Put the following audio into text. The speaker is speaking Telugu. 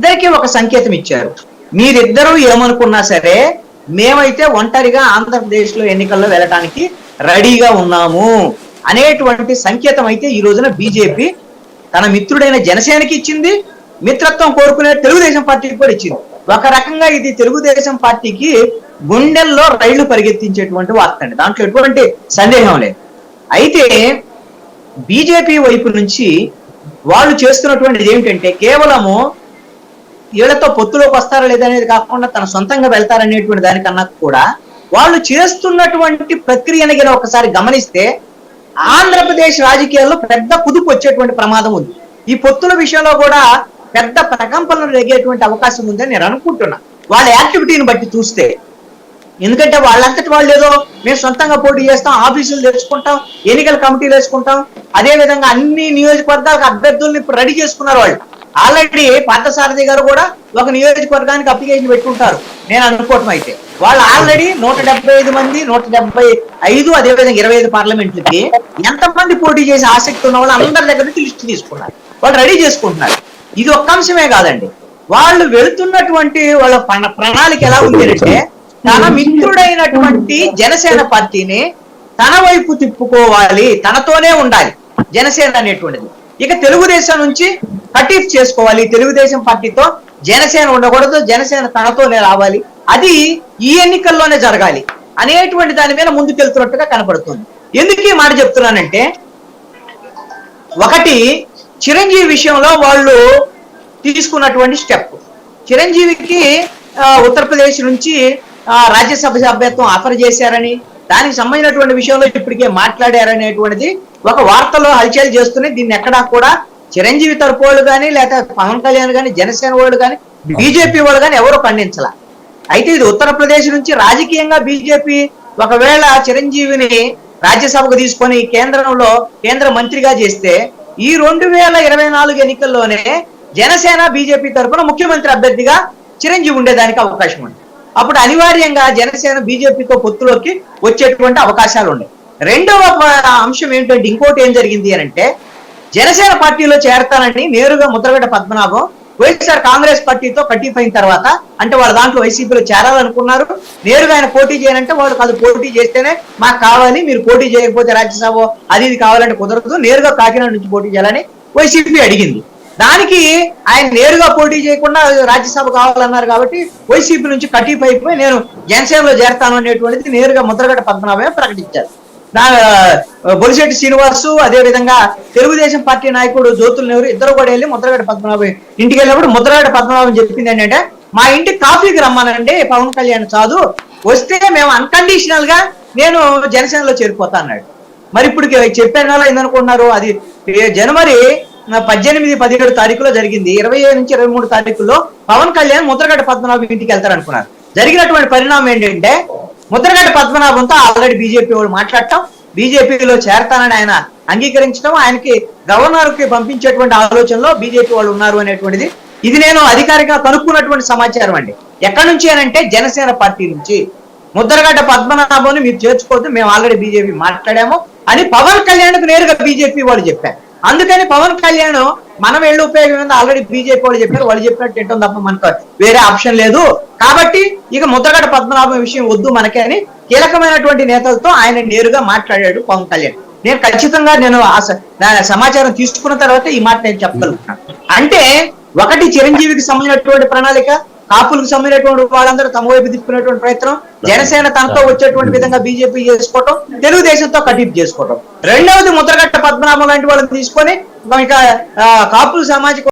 ఇద్దరికి ఒక సంకేతం ఇచ్చారు. మీరిద్దరూ ఏమనుకున్నా సరే మేమైతే ఒంటరిగా ఆంధ్రప్రదేశ్ లో ఎన్నికల్లో వెళ్ళడానికి రెడీగా ఉన్నాము అనేటువంటి సంకేతం అయితే ఈ రోజున బీజేపీ తన మిత్రుడైన జనసేనకి ఇచ్చింది, మిత్రత్వం కోరుకునే తెలుగుదేశం పార్టీకి కూడా ఇచ్చింది. ఒక రకంగా ఇది తెలుగుదేశం పార్టీకి గుండెల్లో రైళ్లు పరిగెత్తించేటువంటి వార్త అండి, దాంట్లో ఎటువంటి సందేహం లేదు. అయితే బీజేపీ వైపు నుంచి వాళ్ళు చేస్తున్నటువంటిది ఏమిటంటే కేవలము వీళ్ళతో పొత్తులోకి వస్తారా లేదనేది కాకుండా తన సొంతంగా వెళ్తారనేటువంటి దానికన్నా కూడా వాళ్ళు చేస్తున్నటువంటి ప్రక్రియని గనక ఒకసారి గమనిస్తే ఆంధ్రప్రదేశ్ రాజకీయాల్లో పెద్ద కుదుపు వచ్చేటువంటి ప్రమాదం ఉంది. ఈ పొత్తుల విషయంలో కూడా పెద్ద ప్రకంపనలు రేగేటువంటి అవకాశం ఉందని నేను అనుకుంటున్నా వాళ్ళ యాక్టివిటీని బట్టి చూస్తే. ఎందుకంటే వాళ్ళంతటి వాళ్ళు ఏదో మేము సొంతంగా పోటీ చేస్తాం, ఆఫీసులు తెచ్చుకుంటాం, ఎన్నికల కమిటీలు వేసుకుంటాం, అదే విధంగా అన్ని నియోజకవర్గాలకు అభ్యర్థుల్ని ఇప్పుడు రెడీ చేసుకున్నారు. వాళ్ళు ఆల్రెడీ పార్థసారథి గారు కూడా ఒక నియోజకవర్గానికి అప్లికేషన్ పెట్టుకుంటారు నేను అనుకోవటం. అయితే వాళ్ళు ఆల్రెడీ 175 మంది 175 అదేవిధంగా 25 పార్లమెంట్లకి ఎంతమంది పోటీ చేసే ఆసక్తి ఉన్న వాళ్ళు అందరి దగ్గర నుంచి లిస్ట్ తీసుకున్నారు, వాళ్ళు రెడీ చేసుకుంటున్నారు. ఇది ఒక్క అంశమే కాదండి, వాళ్ళు వెళుతున్నటువంటి వాళ్ళ ప్రణాళిక ఎలా ఉంది అంటే తన మిత్రుడైనటువంటి జనసేన పార్టీని తన వైపు తిప్పుకోవాలి, తనతోనే ఉండాలి జనసేన అనేటువంటిది. ఇక తెలుగుదేశం నుంచి కటీఫ్ చేసుకోవాలి, తెలుగుదేశం పార్టీతో జనసేన ఉండకూడదు, జనసేన తనతోనే రావాలి, అది ఈ ఎన్నికల్లోనే జరగాలి అనేటువంటి దాని మీద ముందుకెళ్తున్నట్టుగా కనపడుతుంది. ఎందుకు ఈ మాట చెప్తున్నానంటే, ఒకటి చిరంజీవి విషయంలో వాళ్ళు తీసుకున్నటువంటి స్టెప్, చిరంజీవికి ఉత్తరప్రదేశ్ నుంచి రాజ్యసభ సభ్యత్వం ఆఫర్ చేశారని, దానికి సంబంధించినటువంటి విషయంలో ఇప్పటికే మాట్లాడారనేటువంటిది ఒక వార్తలో హల్చల్ చేస్తూనే దీన్ని ఎక్కడా కూడా చిరంజీవి తరపు వాళ్ళు కానీ లేకపోతే పవన్ కళ్యాణ్ కానీ జనసేన వాళ్ళు కానీ బీజేపీ వాళ్ళు కానీ ఎవరు ఖండించాల. అయితే ఇది ఉత్తరప్రదేశ్ నుంచి రాజకీయంగా బీజేపీ ఒకవేళ చిరంజీవిని రాజ్యసభకు తీసుకొని కేంద్రంలో కేంద్ర మంత్రిగా చేస్తే ఈ 2024 ఎన్నికల్లోనే జనసేన బీజేపీ తరఫున ముఖ్యమంత్రి అభ్యర్థిగా చిరంజీవి ఉండేదానికి అవకాశం ఉంది. అప్పుడు అనివార్యంగా జనసేన బీజేపీతో పొత్తులోకి వచ్చేటువంటి అవకాశాలు ఉన్నాయి. రెండవ అంశం ఏంటంటే ఇంకోటి ఏం జరిగింది అని అంటే, జనసేన పార్టీలో చేరతానని నేరుగా ముద్రగడ్డ పద్మనాభం వైఎస్ఆర్ కాంగ్రెస్ పార్టీతో కటీఫ్ అయిన తర్వాత, అంటే వాళ్ళ దాంట్లో వైసీపీలో చేరాలనుకున్నారు, నేరుగా ఆయన పోటీ చేయనంటే వాళ్ళు కాదు పోటీ చేస్తేనే మాకు కావాలి, మీరు పోటీ చేయకపోతే రాజ్యసభ అది ఇది కావాలంటే కుదరదు, నేరుగా కాకినాడ నుంచి పోటీ చేయాలని వైసీపీ అడిగింది. దానికి ఆయన నేరుగా పోటీ చేయకుండా రాజ్యసభ కావాలన్నారు కాబట్టి వైసీపీ నుంచి కటీఫ్ అయిపోయి నేను జనసేనలో చేరతాను అనేటువంటిది నేరుగా ముద్రగడ్డ పద్మనాభమే ప్రకటించారు. బొలిశెట్టి శ్రీనివాసు అదేవిధంగా తెలుగుదేశం పార్టీ నాయకుడు జ్యోతుల నెహ్రూ ఇద్దరు కూడా వెళ్ళి ముద్రగడ్డ పద్మనాభం ఇంటికి వెళ్ళినప్పుడు ముద్రగడ్డ పద్మనాభం చెప్పింది ఏంటంటే, మా ఇంటికి కాఫీకి రమ్మనండి పవన్ కళ్యాణ్ కాదు, వస్తే మేము అన్కండిషనల్ గా నేను జనసేనలో చేరిపోతా అన్నాడు. మరి ఇప్పుడు చెప్పే నెల ఏందనుకుంటున్నారు, అది జనవరి 18, 17 తారీఖులో జరిగింది. 27 నుంచి 23 తారీఖుల్లో పవన్ కళ్యాణ్ ముద్రగడ్డ పద్మనాభం ఇంటికి వెళ్తారు అనుకున్నారు. జరిగినటువంటి పరిణామం ఏంటంటే ముద్రగడ్డ పద్మనాభంతో ఆల్రెడీ బీజేపీ వాళ్ళు మాట్లాడటం, బీజేపీలో చేరతానని ఆయన అంగీకరించడం, ఆయనకి గవర్నర్ కి పంపించేటువంటి ఆలోచనలో బీజేపీ వాళ్ళు ఉన్నారు అనేటువంటిది ఇది నేను అధికారికంగా కనుక్కున్నటువంటి సమాచారం అండి. ఎక్కడి నుంచి అంటే జనసేన పార్టీ నుంచి ముద్రగడ్డ పద్మనాభంని మీరు చేర్చుకోవద్దు, మేము ఆల్రెడీ బీజేపీ మాట్లాడాము అని పవన్ కళ్యాణ్కు నేరుగా బీజేపీ వాళ్ళు చెప్పారు. అందుకని పవన్ కళ్యాణ్ మనం వెళ్ళి ఉపయోగం ఉంది, ఆల్రెడీ బీజేపీ వాళ్ళు చెప్పారు, వాళ్ళు చెప్పినట్టు ఏంటో తప్ప మనకు వేరే ఆప్షన్ లేదు, కాబట్టి ఇక ముద్రగడ్డ పద్మనాభం విషయం వద్దు మనకే అని కీలకమైనటువంటి నేతలతో ఆయన నేరుగా మాట్లాడాడు పవన్ కళ్యాణ్. నేను ఖచ్చితంగా సమాచారం తీసుకున్న తర్వాత ఈ మాట నేను చెప్పగలుగుతున్నాను. అంటే ఒకటి చిరంజీవికి సంబంధించినటువంటి ప్రణాళిక, కాపులకు సంబంధించినటువంటి వాళ్ళందరూ తమ వైపు తిప్పుకునేటువంటి ప్రయత్నం, జనసేన తనతో వచ్చేటువంటి విధంగా బీజేపీ చేసుకోవటం, తెలుగుదేశంతో కటీఫ్ చేసుకోవటం. రెండవది ముద్రగడ్డ పద్మనాభం లాంటి వాళ్ళని తీసుకొని ఇక కాపులు సామాజిక